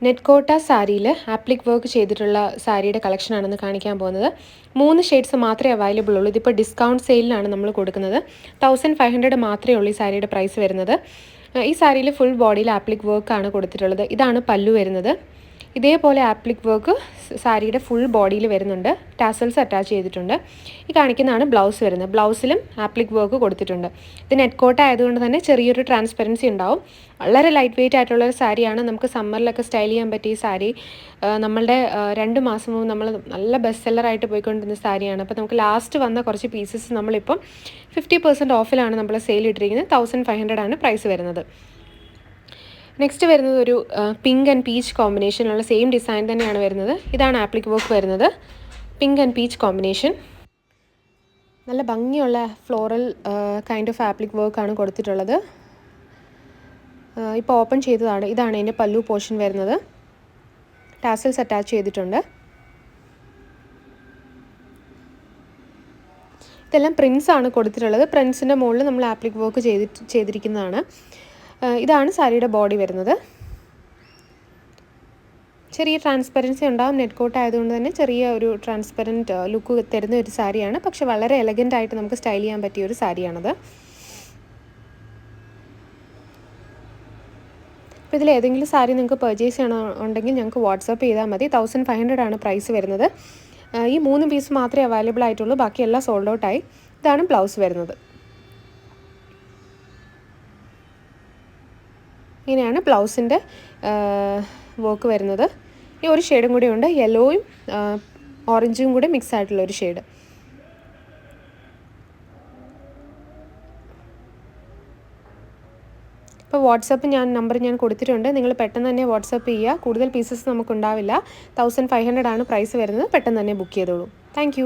നെറ്റ്കോട്ട സാരിയിൽ appliqué work ചെയ്തിട്ടുള്ള സാരിയുടെ കളക്ഷനാണെന്ന് കാണിക്കാൻ പോകുന്നത്. 3 ഷെയ്ഡ്സ് മാത്രമേ അവൈലബിൾ ഉള്ളൂ. ഇതിപ്പോൾ ഡിസ്കൗണ്ട് സെയിലിനാണ് നമ്മൾ കൊടുക്കുന്നത്. 1500 മാത്രമേ ഉള്ളൂ ഈ സാരിയുടെ പ്രൈസ് വരുന്നത്. ഈ സാരിയിൽ ഫുൾ ബോഡിയിൽ ആപ്ലിക് വർക്കാണ് കൊടുത്തിട്ടുള്ളത്. ഇതാണ് പല്ലു വരുന്നത്. ഇതേപോലെ ആപ്ലിക് വർക്ക് സാരിയുടെ ഫുൾ ബോഡിയിൽ വരുന്നുണ്ട്. ടാസൽസ് അറ്റാച്ച് ചെയ്തിട്ടുണ്ട്. ഈ കാണിക്കുന്നതാണ് ബ്ലൗസ് വരുന്നത്. ബ്ലൗസിലും ആപ്ലിക് വർക്ക് കൊടുത്തിട്ടുണ്ട്. ഇത് നെറ്റ്കോട്ട ആയതുകൊണ്ട് തന്നെ ചെറിയൊരു ട്രാൻസ്പെറൻസി ഉണ്ടാവും. വളരെ ലൈറ്റ് വെയിറ്റ് ആയിട്ടുള്ള ഒരു സാരിയാണ്. നമുക്ക് സമ്മറിലൊക്കെ സ്റ്റൈൽ ചെയ്യാൻ പറ്റിയ സാരി. നമ്മളുടെ 2 മാസം മുമ്പ് നമ്മൾ നല്ല ബെസ്റ്റ് സെല്ലറായിട്ട് പോയിക്കൊണ്ടിരുന്ന സാരിയാണ്. അപ്പോൾ നമുക്ക് ലാസ്റ്റ് വന്ന കുറച്ച് പീസസ് നമ്മളിപ്പം 50% ഓഫിലാണ് നമ്മൾ സെയിൽ ഇട്ടിരിക്കുന്നത്. 1500 ആണ് പ്രൈസ് വരുന്നത്. നെക്സ്റ്റ് വരുന്നത് ഒരു പിങ്ക് ആൻഡ് പീച്ച് കോമ്പിനേഷനുള്ള സെയിം ഡിസൈൻ തന്നെയാണ് വരുന്നത്. ഇതാണ് ആപ്ലിക് വർക്ക് വരുന്നത്. Pink and peach combination. നല്ല ഭംഗിയുള്ള ഫ്ലോറൽ കൈൻഡ് ഓഫ് ആപ്ലിക് വർക്കാണ് കൊടുത്തിട്ടുള്ളത്. ഇപ്പോൾ ഓപ്പൺ ചെയ്തതാണ്. ഇതാണ് ഇതിൻ്റെ പല്ലു പോർഷൻ വരുന്നത്. ടാസൽസ് അറ്റാച്ച് ചെയ്തിട്ടുണ്ട്. ഇതെല്ലാം പ്രിൻസ് ആണ് കൊടുത്തിട്ടുള്ളത്. പ്രിൻസിൻ്റെ മുകളിൽ നമ്മൾ ആപ്ലിക് വർക്ക് ചെയ്തിരിക്കുന്നതാണ്. ഇതാണ് സാരിയുടെ ബോഡി വരുന്നത്. ചെറിയ ട്രാൻസ്പെറൻസി ഉണ്ടാകും. നെറ്റ്കോട്ട് ആയതുകൊണ്ട് തന്നെ ചെറിയ ഒരു ട്രാൻസ്പെറൻറ്റ് ലുക്ക് തരുന്ന ഒരു സാരിയാണ്. പക്ഷെ വളരെ എലഗൻ്റ് ആയിട്ട് നമുക്ക് സ്റ്റൈൽ ചെയ്യാൻ പറ്റിയ ഒരു സാരിയാണത്. അപ്പോൾ ഇതിൽ ഏതെങ്കിലും സാരി നിങ്ങൾക്ക് പർച്ചേസ് ചെയ്യണമെന്നുണ്ടെങ്കിൽ ഞങ്ങൾക്ക് വാട്സാപ്പ് ചെയ്താൽ മതി. 1500 ആണ് പ്രൈസ് വരുന്നത്. ഈ 3 പീസ് മാത്രമേ അവൈലബിൾ ആയിട്ടുള്ളൂ. ബാക്കിയെല്ലാം സോൾഡ് ഔട്ടായി. ഇതാണ് ബ്ലൗസ് വരുന്നത്. ഇങ്ങനെയാണ് ബ്ലൗസിൻ്റെ വർക്ക് വരുന്നത്. ഈ ഒരു ഷെയ്ഡും കൂടി ഉണ്ട്. യെല്ലോയും ഓറഞ്ചും കൂടി മിക്സ് ആയിട്ടുള്ള ഒരു ഷെയ്ഡ്. ഇപ്പോൾ വാട്സപ്പ് നമ്പർ ഞാൻ കൊടുത്തിട്ടുണ്ട്. നിങ്ങൾ പെട്ടെന്ന് തന്നെ വാട്സപ്പ് ചെയ്യുക. കൂടുതൽ പീസസ് നമുക്കുണ്ടാവില്ല. 1500 ആണ് പ്രൈസ് വരുന്നത്. പെട്ടെന്ന് തന്നെ ബുക്ക് ചെയ്തോളൂ. താങ്ക്